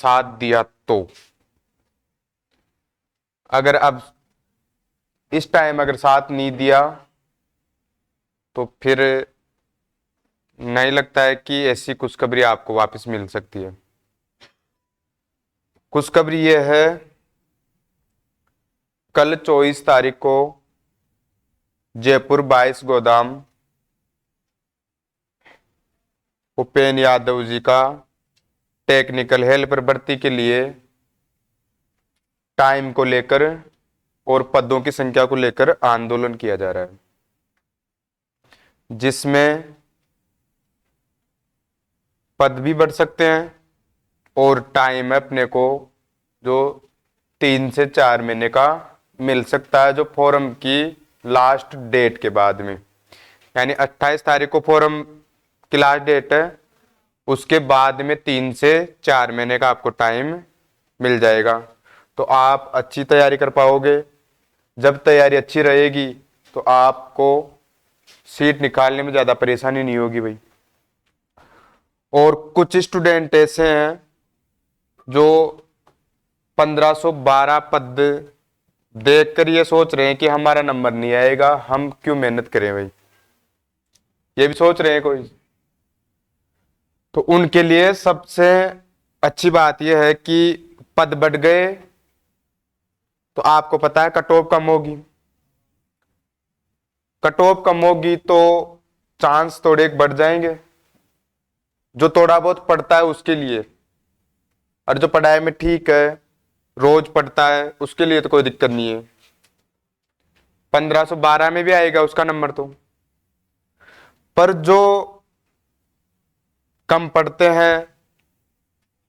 साथ दिया तो, अगर अब इस टाइम अगर साथ नहीं दिया तो फिर नहीं लगता है कि ऐसी खुशखबरी आपको वापस मिल सकती है। खुशखबरी ये है, कल 24 तारीख को जयपुर 22 गोदाम उपेन यादव जी का टेक्निकल हेल्पर भर्ती के लिए टाइम को लेकर और पदों की संख्या को लेकर आंदोलन किया जा रहा है, जिसमें पद भी बढ़ सकते हैं और टाइम है अपने को जो 3 से 4 महीने का मिल सकता है, जो फॉर्म की लास्ट डेट के बाद में, यानी 28 तारीख को फॉर्म की लास्ट डेट है, उसके बाद में 3 से 4 महीने का आपको टाइम मिल जाएगा। तो आप अच्छी तैयारी कर पाओगे। जब तैयारी अच्छी रहेगी तो आपको सीट निकालने में ज़्यादा परेशानी नहीं होगी भाई। और कुछ स्टूडेंट ऐसे हैं जो 1512 पद देखकर ये सोच रहे हैं कि हमारा नंबर नहीं आएगा, हम क्यों मेहनत करें भाई, ये भी सोच रहे हैं कोई। तो उनके लिए सबसे अच्छी बात यह है कि पद बढ़ गए तो आपको पता है कट ऑफ कम होगी, कट ऑफ कम होगी तो चांस थोड़े बढ़ जाएंगे, जो थोड़ा बहुत पढ़ता है उसके लिए, और जो पढ़ाई में ठीक है रोज पढ़ता है उसके लिए तो कोई दिक्कत नहीं है, 1512 में भी आएगा उसका नंबर तो। पर जो कम पढ़ते हैं,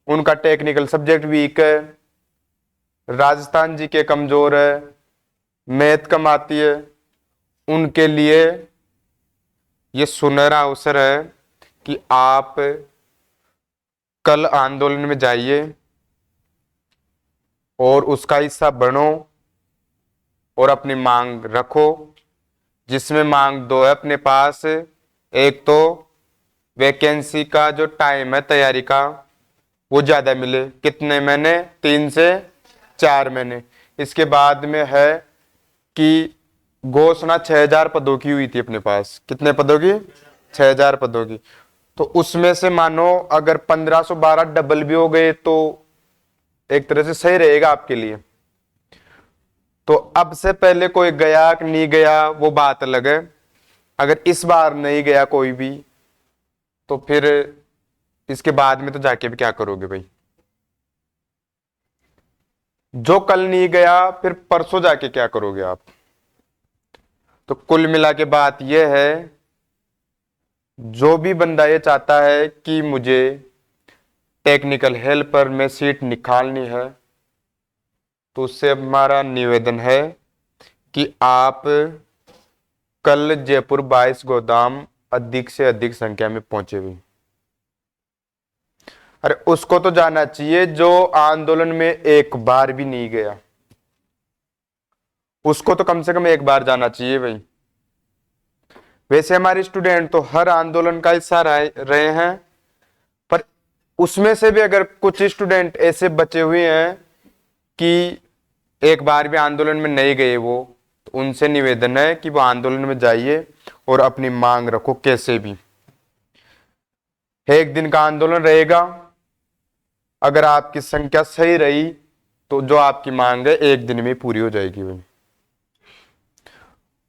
उनका टेक्निकल सब्जेक्ट वीक है, राजस्थान जी के कमजोर है, मैथ कम आती है, उनके लिए ये सुनहरा अवसर है कि आप कल आंदोलन में जाइए और उसका हिस्सा बनो और अपनी मांग रखो, जिसमें मांग दो है अपने पास। एक तो वैकेंसी का जो टाइम है तैयारी का वो ज़्यादा मिले, कितने महीने, 3 से 4 महीने। इसके बाद में है कि घोषणा 6000 पदों की हुई थी अपने पास, कितने पदों की, 6000 पदों की। तो उसमें से मानो अगर 1512 डबल भी हो गए तो एक तरह से सही रहेगा आपके लिए। तो अब से पहले कोई गया कि नहीं गया वो बात अलग है, अगर इस बार नहीं गया कोई भी तो फिर इसके बाद में तो जाके भी क्या करोगे भाई। जो कल नहीं गया फिर परसों जाके क्या करोगे आप। तो कुल मिला के बात यह है, जो भी बंदा ये चाहता है कि मुझे टेक्निकल हेल्पर में सीट निकालनी है, तो उससे हमारा निवेदन है कि आप कल जयपुर 22 गोदाम अधिक से अधिक संख्या में पहुंचे हुए। अरे उसको तो जाना चाहिए जो आंदोलन में एक बार भी नहीं गया, उसको तो कम से कम एक बार जाना चाहिए भाई। वैसे हमारे स्टूडेंट तो हर आंदोलन का हिस्सा रहे हैं, पर उसमें से भी अगर कुछ स्टूडेंट ऐसे बचे हुए हैं कि एक बार भी आंदोलन में नहीं गए वो, तो उनसे निवेदन है कि वो आंदोलन में जाइए और अपनी मांग रखो कैसे भी। एक दिन का आंदोलन रहेगा, अगर आपकी संख्या सही रही तो जो आपकी मांग है एक दिन में पूरी हो जाएगी भाई।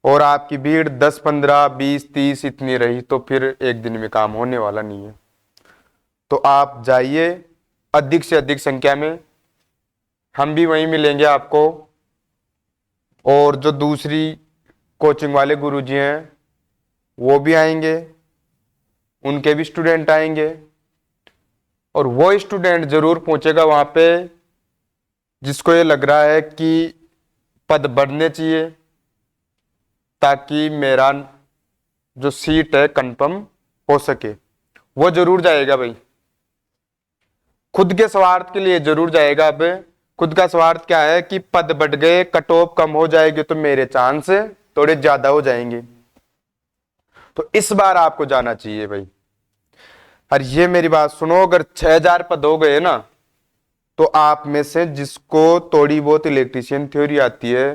और आपकी भीड़ 10, 15, 20, 30 इतनी रही तो फिर एक दिन में काम होने वाला नहीं है। तो आप जाइए अधिक से अधिक संख्या में, हम भी वहीं मिलेंगे आपको, और जो दूसरी कोचिंग वाले गुरुजी हैं वो भी आएंगे, उनके भी स्टूडेंट आएंगे, और वो स्टूडेंट जरूर पहुंचेगा वहां पे जिसको ये लग रहा है कि पद बढ़ने चाहिए ताकि मेरा जो सीट है कंफर्म हो सके, वो जरूर जाएगा भाई। खुद के स्वार्थ के लिए जरूर जाएगा। अब खुद का स्वार्थ क्या है कि पद बढ़ गए, कट ऑफ कम हो जाएगी तो मेरे चांस थोड़े ज्यादा हो जाएंगे, तो इस बार आपको जाना चाहिए भाई। और ये मेरी बात सुनो, अगर 6000 पद हो गए ना तो आप में से जिसको थोड़ी बहुत इलेक्ट्रिशियन थ्योरी आती है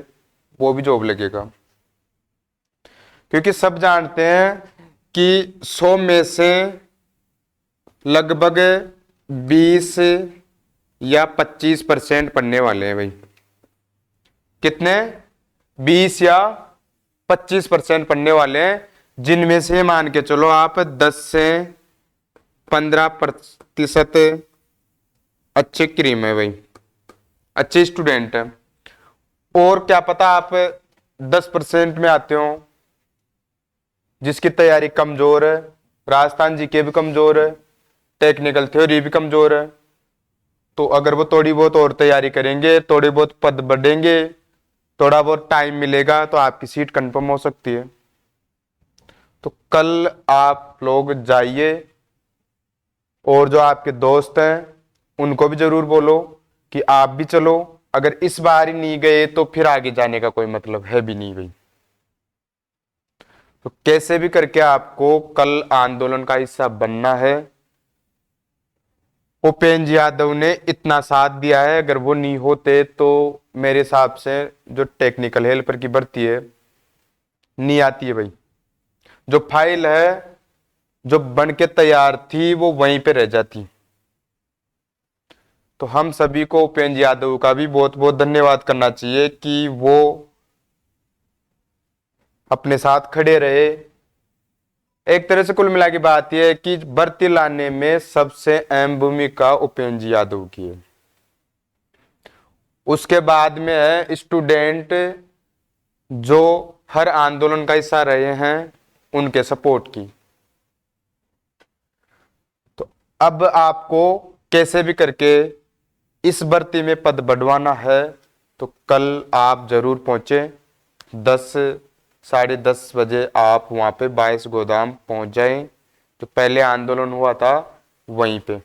वो भी जॉब लगेगा, क्योंकि सब जानते हैं कि 100 में से लगभग 20 या 25% पढ़ने वाले हैं भाई। कितने? 20 या 25% पढ़ने वाले हैं, जिनमें से मान के चलो आप 10 से 15% अच्छे क्रीम है भाई, अच्छे स्टूडेंट है। और क्या पता आप 10% में आते हो जिसकी तैयारी कमजोर है, राजस्थान जीके भी कमजोर है, टेक्निकल थ्योरी भी कमजोर है। तो अगर वो थोड़ी बहुत और तैयारी करेंगे, थोड़े बहुत पद बढ़ेंगे, थोड़ा बहुत टाइम मिलेगा, तो आपकी सीट कंफर्म हो सकती है। तो कल आप लोग जाइए और जो आपके दोस्त हैं उनको भी जरूर बोलो कि आप भी चलो। अगर इस बार ही नहीं गए तो फिर आगे जाने का कोई मतलब है भी नहीं भाई। तो कैसे भी करके आपको कल आंदोलन का हिस्सा बनना है। उपेंद्र यादव ने इतना साथ दिया है, अगर वो नहीं होते तो मेरे हिसाब से जो टेक्निकल हेल्पर की भर्ती है नहीं आती है भाई। जो फाइल है जो बन के तैयार थी वो वहीं पे रह जाती। तो हम सभी को उपेंद्र यादव का भी बहुत बहुत धन्यवाद करना चाहिए कि वो अपने साथ खड़े रहे। एक तरह से कुल मिला के बात यह है कि भर्ती लाने में सबसे अहम भूमिका उपेंद्र यादव की है। उसके बाद में है स्टूडेंट जो हर आंदोलन का हिस्सा रहे हैं उनके सपोर्ट की। तो अब आपको कैसे भी करके इस भर्ती में पद बढ़वाना है, तो कल आप जरूर पहुंचे। 10 साढ़े 10 बजे आप वहां पे 22 गोदाम पहुंच जाएं। जो पहले आंदोलन हुआ था वहीं पे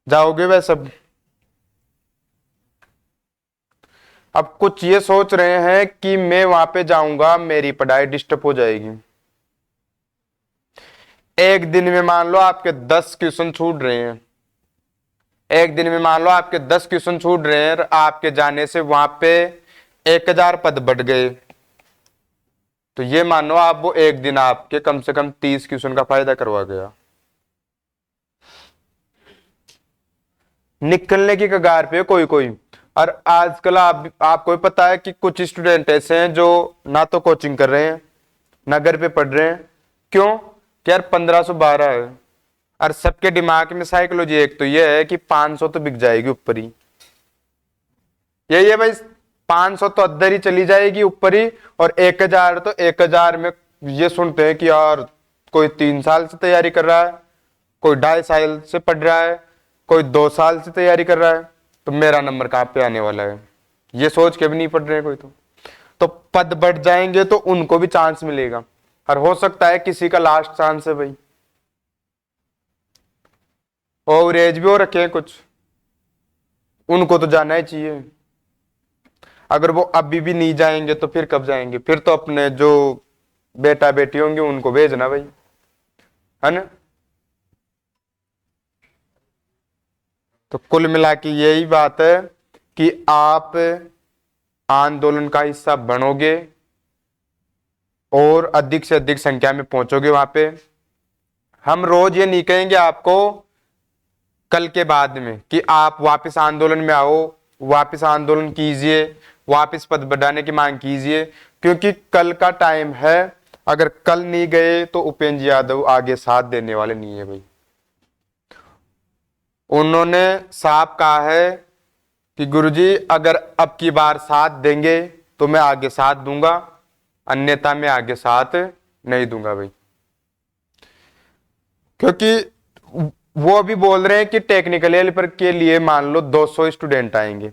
जाओगे वह सब। अब कुछ ये सोच रहे हैं कि मैं वहां पे जाऊंगा मेरी पढ़ाई डिस्टर्ब हो जाएगी। एक दिन में मान लो आपके 10 क्वेश्चन छूट रहे हैं, एक दिन में मान लो आपके 10 क्वेश्चन छूट रहे हैं, आपके जाने से वहां पे 1000 पद बढ़ गए। तो ये मानो आप वो एक दिन आपके कम से कम 30 क्वेश्चन का फायदा करवा गया। निकलने की कगार पे कोई कोई। और आजकल आपको पता है कि कुछ स्टूडेंट ऐसे हैं जो ना तो कोचिंग कर रहे हैं ना घर पे पढ़ रहे हैं। क्यों? कि यार 1512 है। और सबके दिमाग में साइकोलॉजी एक तो ये है कि 500 तो बिक जाएगी ऊपर ही। यही है भाई, 500 तो अद्धर ही चली जाएगी ऊपर ही, और 1000 तो 1000 में ये सुनते हैं कि यार कोई 3 साल से तैयारी कर रहा है, कोई 2.5 साल से पढ़ रहा है, कोई 2 साल से तैयारी कर रहा है, तो मेरा नंबर कहां पे आने वाला है, ये सोच के भी नहीं पढ़ रहे कोई। तो पद बढ़ जाएंगे तो उनको भी चांस मिलेगा, और हो सकता है किसी का लास्ट चांस है भाई। और एज भी हो रखे हैं कुछ, उनको तो जाना ही चाहिए। अगर वो अभी भी नहीं जाएंगे तो फिर कब जाएंगे? फिर तो अपने जो बेटा बेटी होंगे उनको भेजना भाई, है ना। तो कुल मिला के यही बात है कि आप आंदोलन का हिस्सा बनोगे और अधिक से अधिक संख्या में पहुंचोगे वहां पे। हम रोज ये नहीं कहेंगे आपको कल के बाद में कि आप वापस आंदोलन में आओ, वापस आंदोलन कीजिए, वापस पद बढ़ाने की मांग कीजिए, क्योंकि कल का टाइम है। अगर कल नहीं गए तो उपेंद्र यादव आगे साथ देने वाले नहीं है भाई। उन्होंने साफ कहा है कि गुरुजी अगर अब की बार साथ देंगे तो मैं आगे साथ दूंगा, अन्यथा मैं आगे साथ नहीं दूंगा भाई। क्योंकि वो अभी बोल रहे हैं कि टेक्निकल हेल्पर के लिए मान लो 200 स्टूडेंट आएंगे,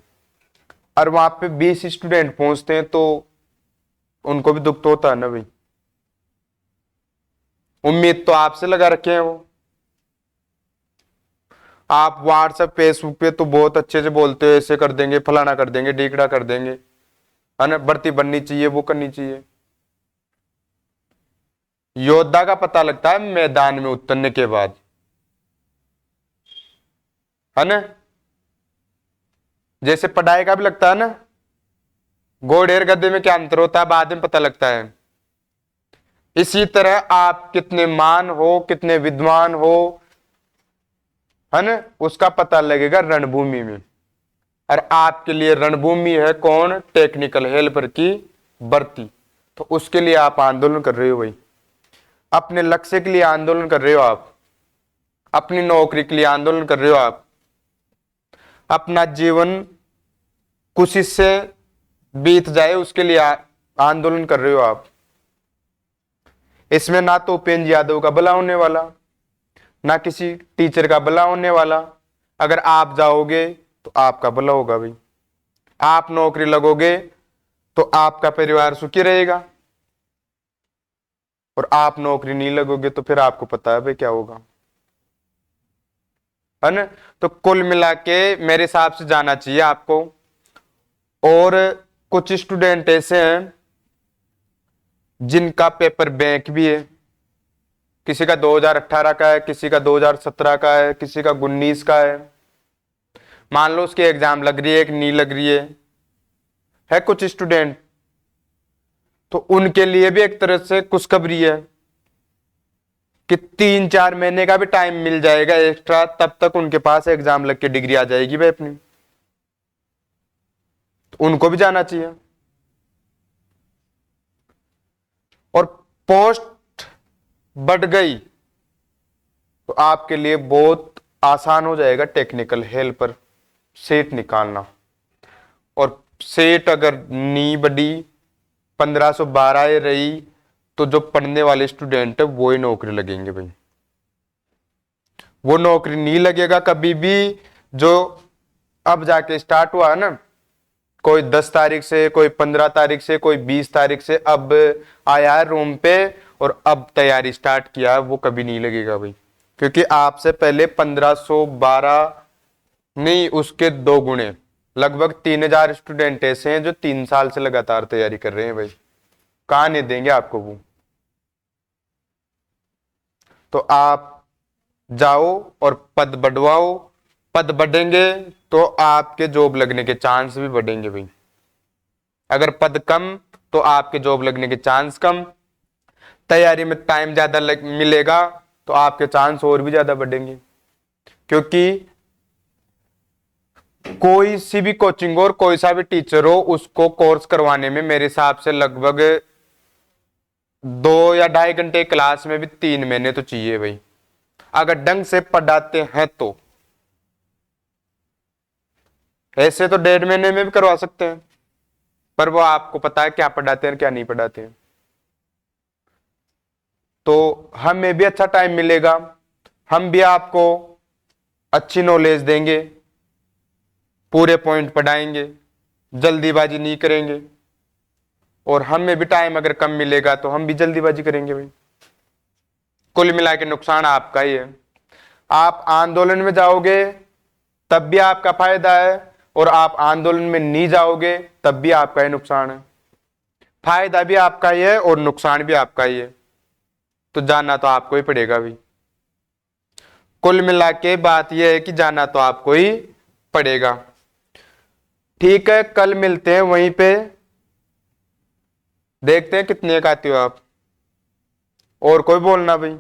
और वहां पे 20 स्टूडेंट पहुंचते हैं तो उनको भी दुख तो होता है ना भाई। उम्मीद तो आपसे लगा रखे हैं वो। आप व्हाट्सएप फेसबुक पे तो बहुत अच्छे से बोलते हो, ऐसे कर देंगे, फलाना कर देंगे, ढीकड़ा कर देंगे, है ना, भर्ती बननी चाहिए, वो करनी चाहिए। योद्धा का पता लगता है मैदान में उतरने के बाद, है ना। जैसे पढ़ाई का भी लगता है ना, घोड़े और गधे में क्या अंतर होता है बाद में पता लगता है, इसी तरह आप कितने मान हो, कितने विद्वान हो, है ना, उसका पता लगेगा रणभूमि में। और आपके लिए रणभूमि है कौन? टेक्निकल हेल्पर की भर्ती। तो उसके लिए आप आंदोलन कर रहे हो भाई, अपने लक्ष्य के लिए आंदोलन कर रहे हो आप, अपनी नौकरी के लिए आंदोलन कर रहे हो आप, अपना जीवन खुशी से बीत जाए उसके लिए आंदोलन कर रहे हो आप। इसमें ना तो उपेंद्र यादव का भला होने वाला, ना किसी टीचर का भला होने वाला। अगर आप जाओगे तो आपका भला होगा भाई, आप नौकरी लगोगे तो आपका परिवार सुखी रहेगा, और आप नौकरी नहीं लगोगे तो फिर आपको पता है भाई क्या होगा, है ना। तो कुल मिला के मेरे हिसाब से जाना चाहिए आपको। और कुछ स्टूडेंट ऐसे हैं जिनका पेपर बैंक भी है, किसी का 2018 का है, किसी का 2017 का है, किसी का 19 का है। मान लो उसकी एग्जाम लग रही है, एक नहीं लग रही है कुछ स्टूडेंट, तो उनके लिए भी एक तरह से खुशखबरी है कि 3-4 महीने का भी टाइम मिल जाएगा एक्स्ट्रा, तब तक उनके पास एग्जाम लग के डिग्री आ जाएगी भाई अपनी। तो उनको भी जाना चाहिए। और पोस्ट बढ़ गई तो आपके लिए बहुत आसान हो जाएगा टेक्निकल हेल्पर सीट निकालना। और सीट अगर नहीं बढ़ी, 1512 रही, तो जो पढ़ने वाले स्टूडेंट है वो ही नौकरी लगेंगे भाई। वो नौकरी नहीं लगेगा कभी भी जो अब जाके स्टार्ट हुआ है ना, कोई 10 तारीख से, कोई 15 तारीख से, कोई 20 तारीख से अब आया है रूम पे और अब तैयारी स्टार्ट किया है, वो कभी नहीं लगेगा भाई। क्योंकि आपसे पहले 1512 नहीं, उसके 2 गुणे, लगभग 3000 स्टूडेंट ऐसे हैं जो 3 साल से लगातार तैयारी कर रहे हैं भाई। कहाँ नहीं देंगे आपको वो। तो आप जाओ और पद बढ़वाओ, पद बढ़ेंगे तो आपके जॉब लगने के चांस भी बढ़ेंगे भाई। अगर पद कम तो आपके जॉब लगने के चांस कम, तैयारी में टाइम ज्यादा मिलेगा तो आपके चांस और भी ज्यादा बढ़ेंगे। क्योंकि कोई सी भी कोचिंग हो और कोई सा भी टीचर हो, उसको कोर्स करवाने में मेरे हिसाब से लगभग 2 या 2.5 घंटे क्लास में भी 3 महीने तो चाहिए भाई, अगर ढंग से पढ़ाते हैं तो। ऐसे तो 1.5 महीने में भी करवा सकते हैं, पर वो आपको पता है क्या पढ़ाते हैं क्या नहीं पढ़ाते हैं। तो हमें भी अच्छा टाइम मिलेगा, हम भी आपको अच्छी नॉलेज देंगे, पूरे पॉइंट पढ़ाएंगे, जल्दीबाजी नहीं करेंगे। और हमें भी टाइम अगर कम मिलेगा तो हम भी जल्दीबाजी करेंगे भाई। कुल मिला के नुकसान आपका ही है। आप आंदोलन में जाओगे तब भी आपका फायदा है, और आप आंदोलन में नहीं जाओगे तब भी आपका ही नुकसान है। फायदा भी आपका ही है और नुकसान भी आपका ही है, तो जाना तो आपको ही पड़ेगा भी। कुल मिला के बात यह है कि जाना तो आपको ही पड़ेगा। ठीक है, कल मिलते हैं वहीं पे, देखते हैं कितने का आते हो आप। और कोई बोलना भाई?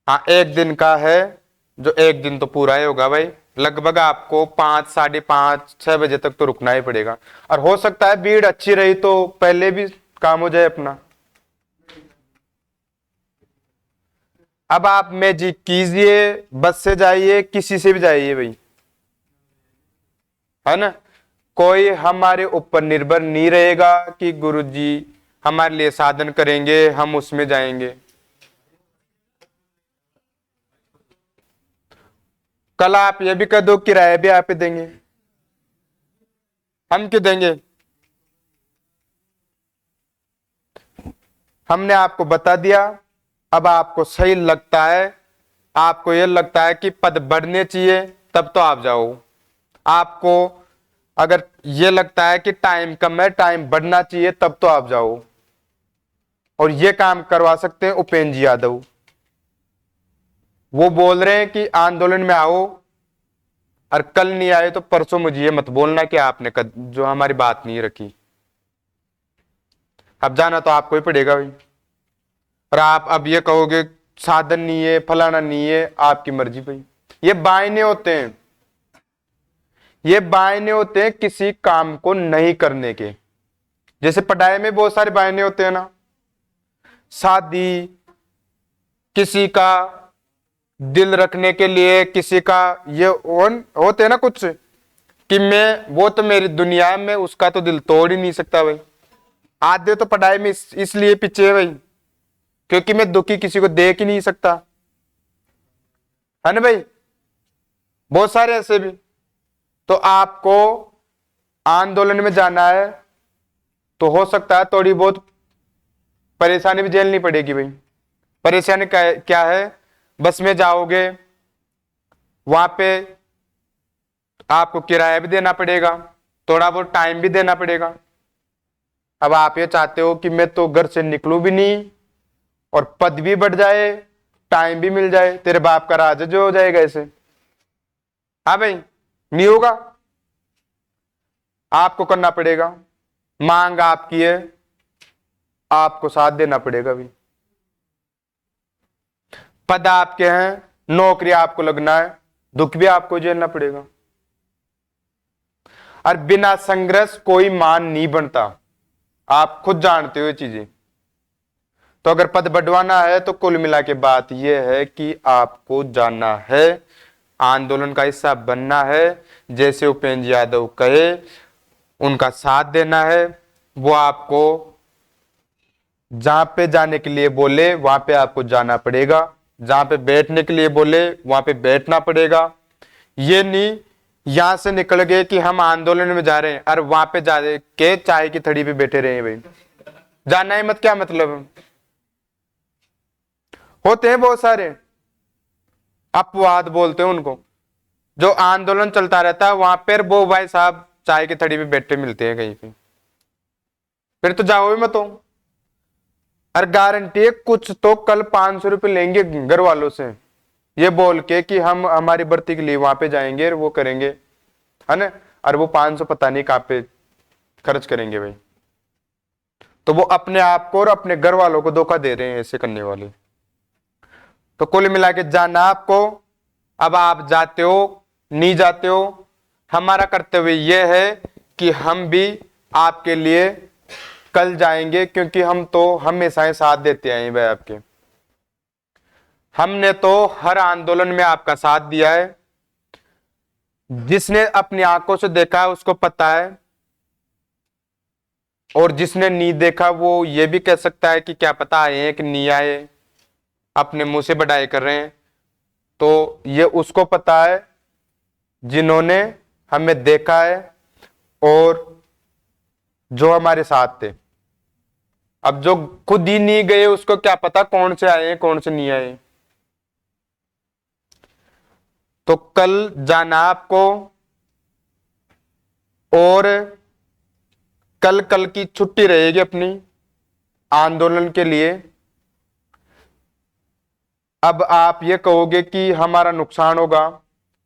हाँ, 1 दिन का है, जो 1 दिन तो पूरा ही होगा भाई। लगभग आपको 5, 5:30, 6 बजे तक तो रुकना ही पड़ेगा। और हो सकता है भीड़ अच्छी रही तो पहले भी काम हो जाए अपना। अब आप मैजिक कीजिए, बस से जाइए, किसी से भी जाइए भाई, है ना। कोई हमारे ऊपर निर्भर नहीं रहेगा कि गुरुजी हमारे लिए साधन करेंगे हम उसमें जाएंगे। कल आप ये भी कह दो किराया भी आप ही देंगे, हम क्यों देंगे? हमने आपको बता दिया। अब आपको सही लगता है, आपको यह लगता है कि पद बढ़ने चाहिए, तब तो आप जाओ। आपको अगर यह लगता है कि टाइम कम है, टाइम बढ़ना चाहिए, तब तो आप जाओ। और यह काम करवा सकते हैं उपेंद्र यादव। वो बोल रहे हैं कि आंदोलन में आओ, और कल नहीं आए तो परसों मुझे ये मत बोलना कि आपने जो हमारी बात नहीं रखी। अब जाना तो आपको ही पड़ेगा भाई। और आप अब ये कहोगे साधन नहीं है, फलाना नहीं है, आपकी मर्जी भाई। ये बायने होते हैं, ये बायने होते हैं किसी काम को नहीं करने के। जैसे पढ़ाई में बहुत सारे बायने होते हैं ना, शादी, किसी का दिल रखने के लिए, किसी का ये होते हैं ना कुछ, कि मैं वो तो मेरी दुनिया है, मैं उसका तो दिल तोड़ ही नहीं सकता भाई। आधे तो पढ़ाई में इसलिए पीछे है भाई, क्योंकि मैं दुखी किसी को देख ही नहीं सकता, है ना भाई। बहुत सारे ऐसे भी। तो आपको आंदोलन में जाना है तो हो सकता है थोड़ी बहुत परेशानी भी झेलनी पड़ेगी भाई। परेशानी क्या है, बस में जाओगे, वहां पे आपको किराया भी देना पड़ेगा, थोड़ा बहुत टाइम भी देना पड़ेगा। अब आप ये चाहते हो कि मैं तो घर से निकलूं भी नहीं और पद भी बढ़ जाए, टाइम भी मिल जाए, तेरे बाप का राज जो हो जाएगा ऐसे। हाँ भाई, नहीं होगा, आपको करना पड़ेगा। मांग आपकी है, आपको साथ देना पड़ेगा भी। पद आपके हैं, नौकरी आपको लगना है, दुख भी आपको झेलना पड़ेगा। और बिना संघर्ष कोई मान नहीं बनता, आप खुद जानते हो ये चीजें। तो अगर पद बढ़वाना है तो कुल मिला के बात यह है कि आपको जानना है, आंदोलन का हिस्सा बनना है। जैसे उपेंद्र यादव कहे, उनका साथ देना है। वो आपको जहां पे जाने के लिए बोले वहां पे आपको जाना पड़ेगा, जहां पे बैठने के लिए बोले वहां पे बैठना पड़ेगा। ये नहीं यहां से निकल गए कि हम आंदोलन में जा रहे हैं और वहां पे जा के चाय की थड़ी पे बैठे रहे भाई। जाना ही मत, क्या मतलब। होते हैं बहुत सारे अपवाद बोलते हैं उनको, जो आंदोलन चलता रहता है वहां पर वो भाई साहब चाय की थड़ी पे बैठे मिलते हैं कहीं पे, फिर तो जाओ भी मत हो। और गारंटी है कुछ तो कल 500 रुपये लेंगे घर वालों से, ये बोल के कि हम हमारी भर्ती के लिए वहां पे जाएंगे और वो करेंगे, है ना। और वो 500 पता नहीं कहां पे खर्च करेंगे भाई। तो वो अपने आप को और अपने घर वालों को धोखा दे रहे हैं ऐसे करने वाले। तो कुल मिला के जाना आपको। अब आप जाते हो नहीं जाते हो, हमारा कर्तव्य यह है कि हम भी आपके लिए कल जाएंगे, क्योंकि हम तो हमेशा ही साथ देते आए भाई आपके। हमने तो हर आंदोलन में आपका साथ दिया है। जिसने अपनी आंखों से देखा है उसको पता है, और जिसने नहीं देखा वो ये भी कह सकता है कि क्या पता आए हैं कि नहीं आए, अपने मुंह से बढ़ाई कर रहे हैं। तो ये उसको पता है जिन्होंने हमें देखा है और जो हमारे साथ थे। अब जो खुद ही नहीं गए उसको क्या पता कौन से आए हैं कौन से नहीं आए। तो कल जाना आपको, और कल की छुट्टी रहेगी अपनी आंदोलन के लिए। अब आप ये कहोगे कि हमारा नुकसान होगा,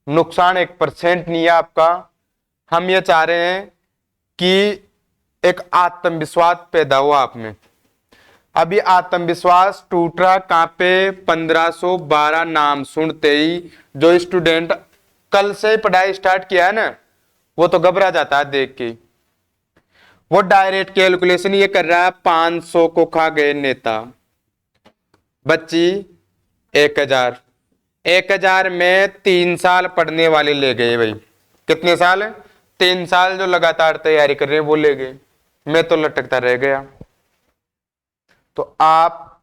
नुकसान 1% नहीं है आपका। हम ये चाह रहे हैं कि एक आत्मविश्वास पैदा हो आप में। अभी आत्मविश्वास टूट रहा कहां पे, 1512 नाम सुनते ही जो स्टूडेंट कल से ही पढ़ाई स्टार्ट किया है ना, वो तो घबरा जाता है देख के। वो डायरेक्ट कैलकुलेशन ये कर रहा है, 500 को खा गए नेता, बच्ची 1000, 1000 में 3 साल पढ़ने वाले ले गए भाई। कितने साल? 3 साल जो लगातार तैयारी कर रहे हैं वो ले गए, मैं तो लटकता रह गया। तो आप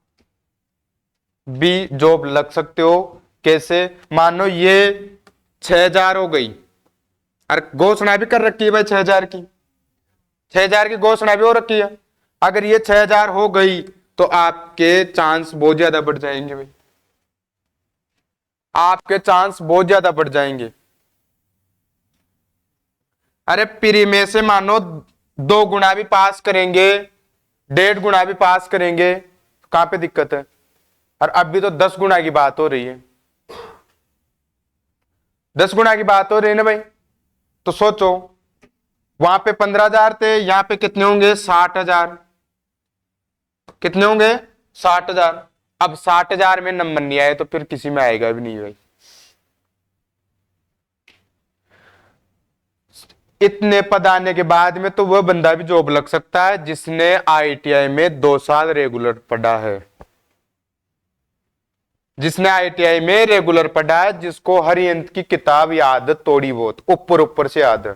भी जॉब लग सकते हो। कैसे? मानो ये 6000 हो गई, और घोषणा भी कर रखी है भाई 6000 की, 6000 की घोषणा भी हो रखी है। अगर ये 6000 हो गई तो आपके चांस बहुत ज्यादा बढ़ जाएंगे भाई, आपके चांस बहुत ज्यादा बढ़ जाएंगे। अरे प्री में से मानो 2 गुना भी पास करेंगे, 1.5 गुना भी पास करेंगे, कहां पे दिक्कत है। और अब भी तो 10 गुना की बात हो रही है। 10 गुना की बात हो रही है ना भाई। तो सोचो, वहां पे 15,000 थे, यहां पे कितने होंगे? 60,000। कितने होंगे? 60,000। अब 60,000 में नंबर नहीं आए तो फिर किसी में आएगा भी नहीं भाई। इतने पद आने के बाद में तो वह बंदा भी जॉब लग सकता है जिसने आईटीआई में 2 साल रेगुलर पढ़ा है। जिसने आईटीआई में रेगुलर पढ़ा है, जिसको हर यंत्र की किताब याद है, थोड़ी बहुत ऊपर ऊपर से याद है,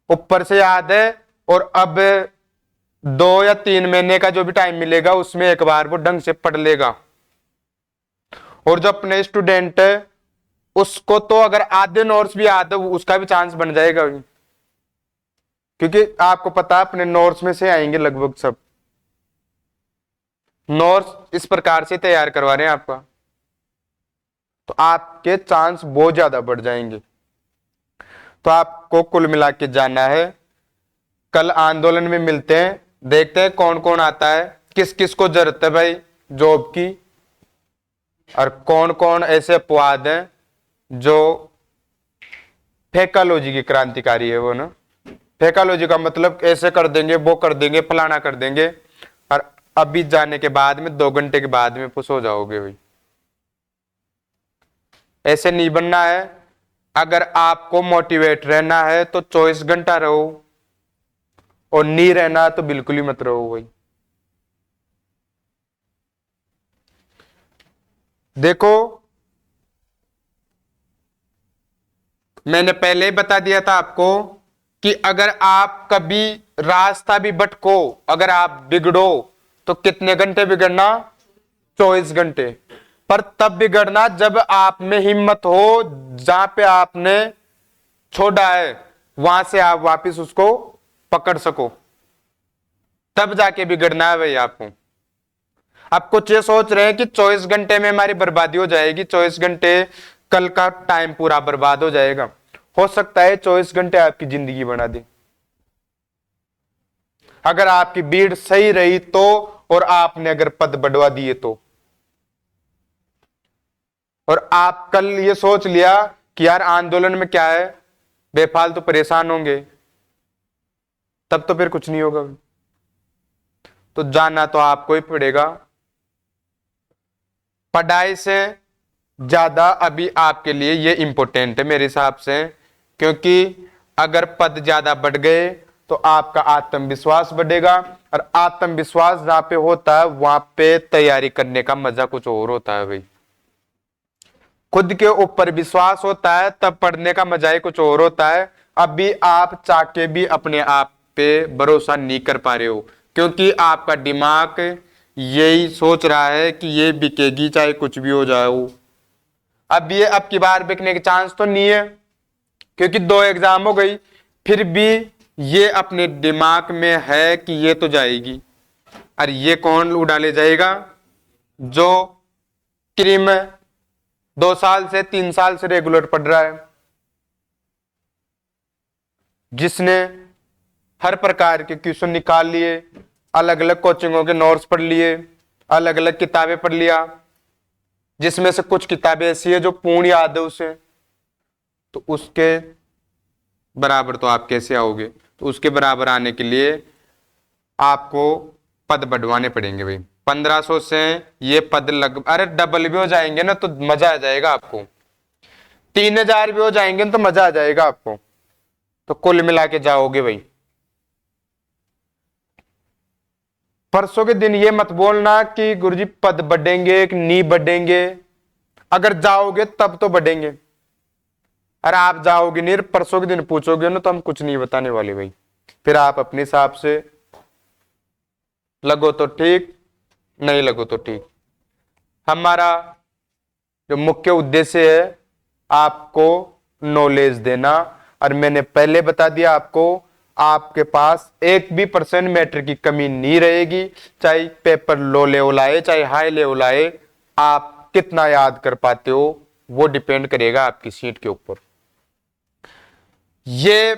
ऊपर से याद है। और अब 2 या 3 महीने का जो भी टाइम मिलेगा उसमें एक बार वो ढंग से पढ़ लेगा। और जो अपने स्टूडेंट है उसको तो अगर आधे नोट्स भी याद है उसका भी चांस बन जाएगा, क्योंकि आपको पता है अपने नोट्स में से आएंगे लगभग सब। नोट्स इस प्रकार से तैयार करवा रहे हैं आपका, तो आपके चांस बहुत ज्यादा बढ़ जाएंगे। तो आपको कुल मिला के जाना है। कल आंदोलन में मिलते हैं, देखते हैं कौन कौन आता है, किस किस को जरूरत है भाई जॉब की, और कौन कौन ऐसे अपवाद हैं जो फेकालॉजी की क्रांतिकारी है। वो ना, फेकालॉजी का मतलब ऐसे कर देंगे, वो कर देंगे, फलाना कर देंगे, और अभी जाने के बाद में 2 घंटे के बाद में खुश हो जाओगे भाई। ऐसे नहीं बनना है। अगर आपको मोटिवेट रहना है तो 24 घंटा रहो, और नहीं रहना तो बिल्कुल ही मत रहो भाई। देखो, मैंने पहले ही बता दिया था आपको कि अगर आप कभी रास्ता भी भटको, अगर आप बिगड़ो तो कितने घंटे बिगड़ना? 24 घंटे। पर तब बिगड़ना जब आप में हिम्मत हो, जहां पे आपने छोड़ा है वहां से आप वापस उसको पकड़ सको, तब जाके बिगड़ना है भाई आपको। आप कुछ ये सोच रहे हैं कि 24 घंटे में हमारी बर्बादी हो जाएगी, 24 घंटे कल का टाइम पूरा बर्बाद हो जाएगा। हो सकता है 24 घंटे आपकी जिंदगी बना दे, अगर आपकी भीड़ सही रही तो, और आपने अगर पद बढ़वा दिए तो। और आप कल ये सोच लिया कि यार आंदोलन में क्या है, बेफालतू परेशान होंगे, तब तो फिर कुछ नहीं होगा। तो जाना तो आपको ही पड़ेगा। पढ़ाई से ज्यादा अभी आपके लिए ये इंपॉर्टेंट है मेरे हिसाब से, क्योंकि अगर पद ज्यादा बढ़ गए तो आपका आत्मविश्वास बढ़ेगा, और आत्मविश्वास जहां पे होता है वहां पे तैयारी करने का मजा कुछ और होता है भाई। खुद के ऊपर विश्वास होता है तब पढ़ने का मजा ही कुछ और होता है। अभी आप चाह के भी अपने आप पे भरोसा नहीं कर पा रहे हो, क्योंकि आपका दिमाग यही सोच रहा है कि ये बिकेगी चाहे कुछ भी हो जाए। अब ये अब की बार बिकने के चांस तो नहीं है, क्योंकि 2 एग्जाम हो गई, फिर भी ये अपने दिमाग में है कि ये तो जाएगी। और ये कौन उड़ा ले जाएगा? जो क्रीम 2 साल से 3 साल से रेगुलर पढ़ रहा है, जिसने हर प्रकार के क्वेश्चन निकाल लिए, अलग अलग कोचिंगों के नोट्स पढ़ लिए, अलग अलग किताबें पढ़ लिया, जिसमें से कुछ किताबें ऐसी है जो पूर्ण याद है उसे, तो उसके बराबर तो आप कैसे आओगे? तो उसके बराबर आने के लिए आपको पद बढ़वाने पड़ेंगे भाई। 1500 से ये पद अरे डबल भी हो जाएंगे ना तो मजा आ जाएगा आपको, 3000 भी हो जाएंगे तो मजा आ जाएगा आपको। तो कुल मिला के जाओगे भाई। परसों के दिन ये मत बोलना कि गुरुजी पद बढ़ेंगे कि नहीं बढ़ेंगे, अगर जाओगे तब तो बढ़ेंगे। अरे आप जाओगे नहीं, परसों के दिन पूछोगे ना तो हम कुछ नहीं बताने वाले भाई। फिर आप अपने हिसाब से लगो तो ठीक, नहीं लगो तो ठीक। हमारा जो मुख्य उद्देश्य है आपको नॉलेज देना, और मैंने पहले बता दिया आपको, आपके पास 1 भी % मैटर की कमी नहीं रहेगी, चाहे पेपर लो लेवल आए चाहे हाई लेवल आए। आप कितना याद कर पाते हो वो डिपेंड करेगा आपकी सीट के ऊपर। ये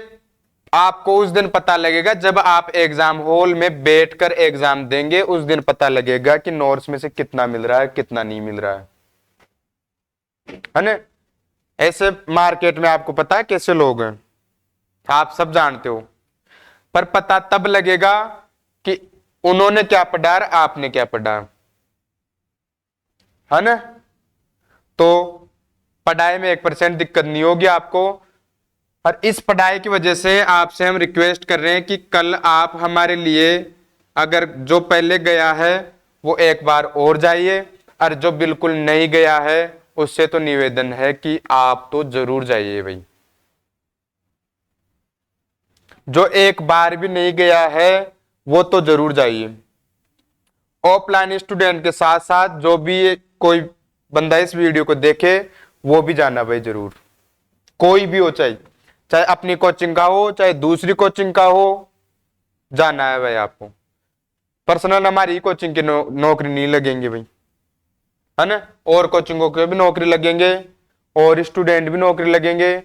आपको उस दिन पता लगेगा जब आप एग्जाम हॉल में बैठकर एग्जाम देंगे, उस दिन पता लगेगा कि नोट्स में से कितना मिल रहा है कितना नहीं मिल रहा है ना। ऐसे मार्केट में आपको पता है कैसे लोग हैं, आप सब जानते हो, पर पता तब लगेगा कि उन्होंने क्या पढ़ा और आपने क्या पढ़ा, है ना। तो पढ़ाई में 1% दिक्कत नहीं होगी आपको, और इस पढ़ाई की वजह से आपसे हम रिक्वेस्ट कर रहे हैं कि कल आप हमारे लिए, अगर जो पहले गया है वो एक बार और जाइए, और जो बिल्कुल नहीं गया है उससे तो निवेदन है कि आप तो जरूर जाइए भाई। जो एक बार भी नहीं गया है वो तो जरूर जाइए। ऑफलाइन स्टूडेंट के साथ साथ जो भी कोई बंदा इस वीडियो को देखे वो भी जाना भाई जरूर, कोई भी हो, चाहे चाहे अपनी कोचिंग का हो चाहे दूसरी कोचिंग का हो, जाना है भाई आपको। पर्सनल हमारी कोचिंग की नौकरी नहीं लगेंगे भाई, है ना, और कोचिंगों के भी नौकरी लगेंगे, और स्टूडेंट भी नौकरी लगेंगे,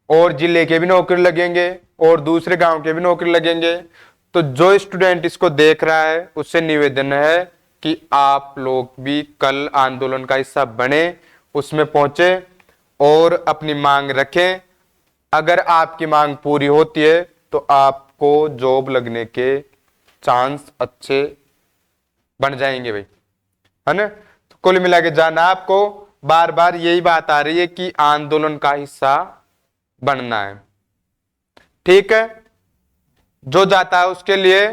और जिले के भी नौकरी लगेंगे, और दूसरे गांव के भी नौकरी लगेंगे। तो जो स्टूडेंट इसको देख रहा है उससे निवेदन है कि आप लोग भी कल आंदोलन का हिस्सा बने, उसमें पहुंचे और अपनी मांग रखें। अगर आपकी मांग पूरी होती है तो आपको जॉब लगने के चांस अच्छे बन जाएंगे भाई, है ना। तो कुल मिला के जाना, आपको बार बार यही बात आ रही है कि आंदोलन का हिस्सा बनना है, ठीक है। जो जाता है उसके लिए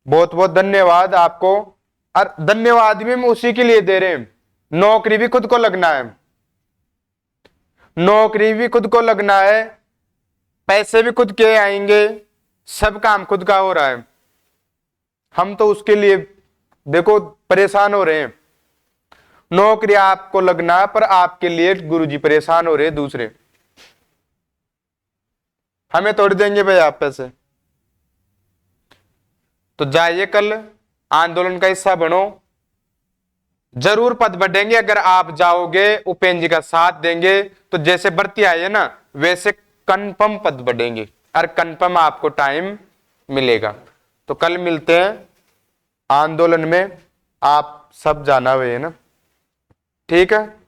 बहुत बहुत धन्यवाद आपको, और धन्यवाद भी हम उसी के लिए दे रहे हैं, नौकरी भी खुद को लगना है, नौकरी भी खुद को लगना है, पैसे भी खुद के आएंगे, सब काम खुद का हो रहा है। हम तो उसके लिए देखो परेशान हो रहे हैं, नौकरी आपको लगना है पर आपके लिए गुरुजी परेशान हो रहे हैं दूसरे, हमें तोड़ देंगे भाई आप पैसे। तो जाइए कल आंदोलन का हिस्सा बनो, जरूर पद बढ़ेंगे अगर आप जाओगे, उपेंद्र जी का साथ देंगे तो जैसे भर्ती आई है ना वैसे कन्फर्म पद बढ़ेंगे, और कन्फर्म आपको टाइम मिलेगा। तो कल मिलते हैं आंदोलन में, आप सब जाना हुए है ना, ठीक है।